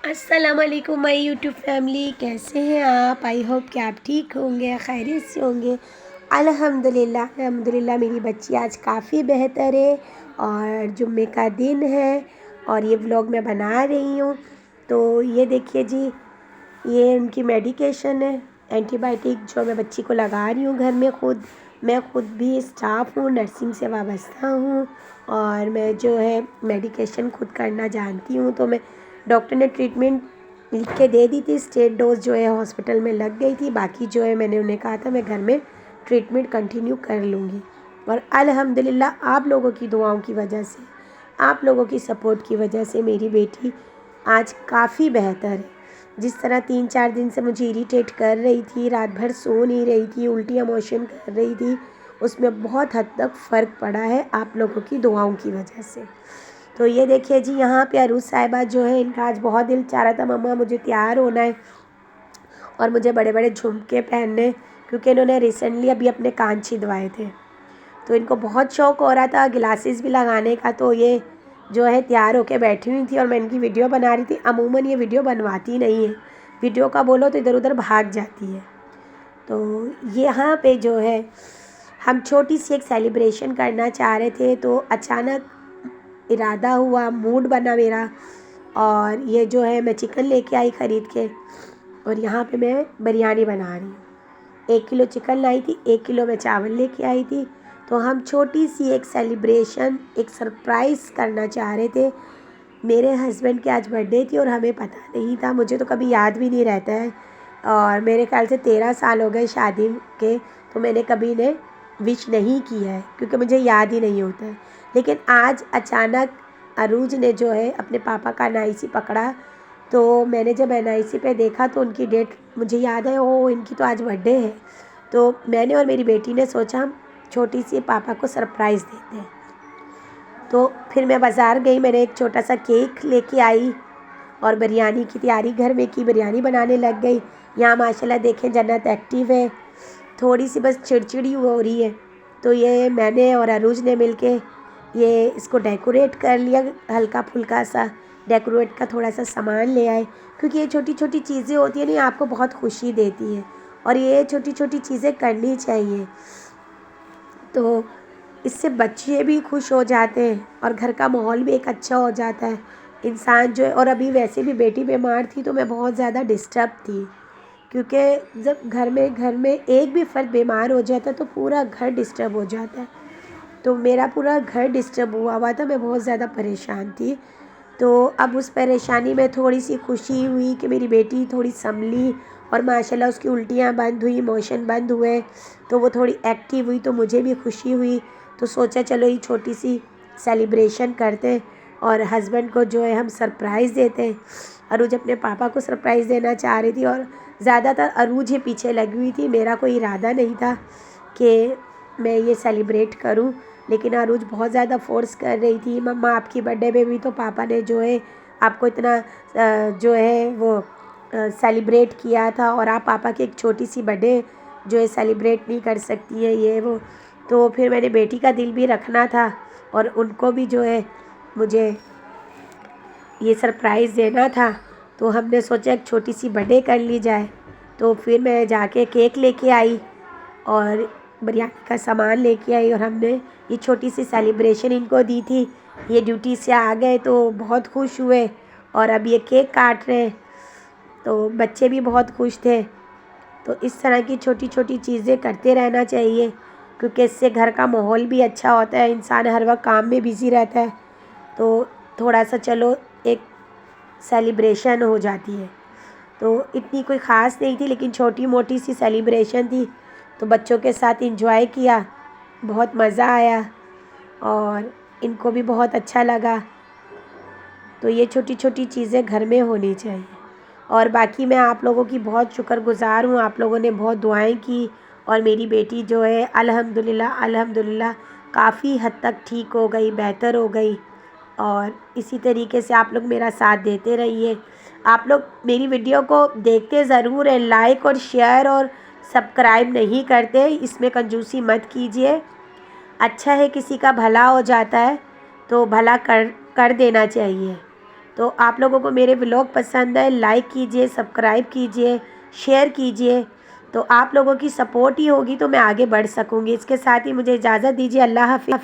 अस्सलाम वालेकुम my YouTube family, कैसे हैं आप? आई होप कि आप ठीक होंगे, खैरियत से होंगे। अल्हम्दुलिल्लाह मेरी बच्ची आज काफ़ी बेहतर है और जुम्मे का दिन है और ये व्लॉग मैं बना रही हूँ। तो ये देखिए जी, ये उनकी मेडिकेशन है, एंटीबायोटिक जो मैं बच्ची को लगा रही हूँ घर में खुद। मैं खुद भी स्टाफ हूँ, नर्सिंग से वाबस्ता हूँ और मैं जो है मेडिकेशन खुद करना जानती हूँ। तो मैं डॉक्टर ने ट्रीटमेंट लिख के दे दी थी, स्टेट डोज जो है हॉस्पिटल में लग गई थी, बाकी जो है मैंने उन्हें कहा था मैं घर में ट्रीटमेंट कंटिन्यू कर लूँगी। और अल्हम्दुलिल्लाह आप लोगों की दुआओं की वजह से, आप लोगों की सपोर्ट की वजह से मेरी बेटी आज काफ़ी बेहतर है। जिस तरह 3-4 दिन से मुझे इरिटेट कर रही थी, रात भर सो नहीं रही थी, उल्टियाँ मोशन कर रही थी, उसमें बहुत हद तक फ़र्क पड़ा है आप लोगों की दुआओं की वजह से। तो ये देखिए जी, यहाँ पे अरूज साहिबा जो है, इनका आज बहुत दिल चाह रहा था मम्मा मुझे तैयार होना है और मुझे बड़े बड़े झुमके पहनने, क्योंकि इन्होंने रिसेंटली अभी अपने कान छिदवाए थे। तो इनको बहुत शौक़ हो रहा था ग्लासेस भी लगाने का। तो ये जो है तैयार होके बैठी हुई थी और मैं इनकी वीडियो बना रही थी। अमूमन ये वीडियो बनवाती नहीं है, वीडियो का बोलो तो इधर उधर भाग जाती है। तो यहाँ पे जो है हम छोटी सी एक सेलिब्रेशन करना चाह रहे थे, तो अचानक इरादा हुआ, मूड बना मेरा और ये जो है मैं चिकन लेके आई ख़रीद के और यहाँ पे मैं बिरयानी बना रही हूँ। 1 किलो चिकन लाई थी, 1 किलो मैं चावल लेके आई थी। तो हम छोटी सी एक सेलिब्रेशन, एक सरप्राइज़ करना चाह रहे थे। मेरे हस्बैंड की आज बर्थडे थी और हमें पता नहीं था, मुझे तो कभी याद भी नहीं रहता है और मेरे ख्याल से 13 साल हो गए शादी के, तो मैंने कभी इन्हें विश नहीं किया है क्योंकि मुझे याद ही नहीं होता है। लेकिन आज अचानक अरूज ने जो है अपने पापा का एनआईसी पकड़ा, तो मैंने जब एनआईसी पे देखा तो उनकी डेट मुझे याद है, ओह इनकी तो आज बर्थडे है। तो मैंने और मेरी बेटी ने सोचा हम छोटी सी पापा को सरप्राइज़ देते हैं। तो फिर मैं बाज़ार गई, मैंने एक छोटा सा केक लेके आई और बिरयानी की तैयारी घर में की, बिरयानी बनाने लग गई। यहाँ माशाल्लाह देखें जन्नत एक्टिव है, थोड़ी सी बस चिड़चिड़ी हो रही है। तो ये मैंने और अरूज ने मिलके ये इसको डेकोरेट कर लिया, हल्का फुल्का सा डेकोरेट का थोड़ा सा सामान ले आए, क्योंकि ये छोटी छोटी चीज़ें होती हैं ना, आपको बहुत खुशी देती है और ये छोटी छोटी चीज़ें करनी चाहिए। तो इससे बच्चे भी खुश हो जाते हैं और घर का माहौल भी एक अच्छा हो जाता है इंसान जो है। और अभी वैसे भी बेटी बीमार थी तो मैं बहुत ज़्यादा डिस्टर्ब थी, क्योंकि जब घर में एक भी फ़र्द बीमार हो जाता है तो पूरा घर डिस्टर्ब हो जाता है। तो मेरा पूरा घर डिस्टर्ब हुआ था, मैं बहुत ज़्यादा परेशान थी। तो अब उस परेशानी में थोड़ी सी खुशी हुई कि मेरी बेटी थोड़ी संभली और माशाल्लाह उसकी उल्टियाँ बंद हुई, मोशन बंद हुए, तो वो थोड़ी एक्टिव हुई, तो मुझे भी खुशी हुई। तो सोचा चलो ये छोटी सी सेलिब्रेशन करते हैं और हस्बैंड को जो है हम सरप्राइज़ देते हैं। अरूज अपने पापा को सरप्राइज़ देना चाह रही थी और ज़्यादातर अरूज ही पीछे लगी हुई थी, मेरा कोई इरादा नहीं था कि मैं ये सेलिब्रेट करूं। लेकिन अरूज बहुत ज़्यादा फ़ोर्स कर रही थी, मम्मा आपकी बर्थडे में भी तो पापा ने जो है आपको इतना जो है वो सेलिब्रेट किया था और आप पापा की एक छोटी सी बर्थडे जो है सेलिब्रेट नहीं कर सकती है, ये वो। तो फिर मैंने बेटी का दिल भी रखना था और उनको भी जो है मुझे ये सरप्राइज़ देना था, तो हमने सोचा एक छोटी सी बर्थडे कर ली जाए। तो फिर मैं जाके केक लेके आई और बिरयानी का सामान लेके आई और हमने ये छोटी सी सेलिब्रेशन इनको दी थी। ये ड्यूटी से आ गए तो बहुत खुश हुए और अब ये केक काट रहे हैं, तो बच्चे भी बहुत खुश थे। तो इस तरह की छोटी छोटी चीज़ें करते रहना चाहिए, क्योंकि इससे घर का माहौल भी अच्छा होता है, इंसान हर वक्त काम में बिज़ी रहता है, तो थोड़ा सा चलो एक सेलिब्रेशन हो जाती है। तो इतनी कोई ख़ास नहीं थी, लेकिन छोटी मोटी सी सेलिब्रेशन थी, तो बच्चों के साथ एंजॉय किया, बहुत मज़ा आया और इनको भी बहुत अच्छा लगा। तो ये छोटी छोटी चीज़ें घर में होनी चाहिए। और बाकी मैं आप लोगों की बहुत शुक्रगुज़ार हूँ, आप लोगों ने बहुत दुआएं की और मेरी बेटी जो है अल्हम्दुलिल्लाह काफ़ी हद तक ठीक हो गई, बेहतर हो गई। और इसी तरीके से आप लोग मेरा साथ देते रहिए। आप लोग मेरी वीडियो को देखते ज़रूर हैं, लाइक और शेयर और सब्सक्राइब नहीं करते, इसमें कंजूसी मत कीजिए। अच्छा है किसी का भला हो जाता है तो भला कर देना चाहिए। तो आप लोगों को मेरे व्लॉग पसंद है, लाइक कीजिए, सब्सक्राइब कीजिए, शेयर कीजिए। तो आप लोगों की सपोर्ट ही होगी तो मैं आगे बढ़ सकूँगी। इसके साथ ही मुझे इजाज़त दीजिए। अल्लाह हाफ़िज़।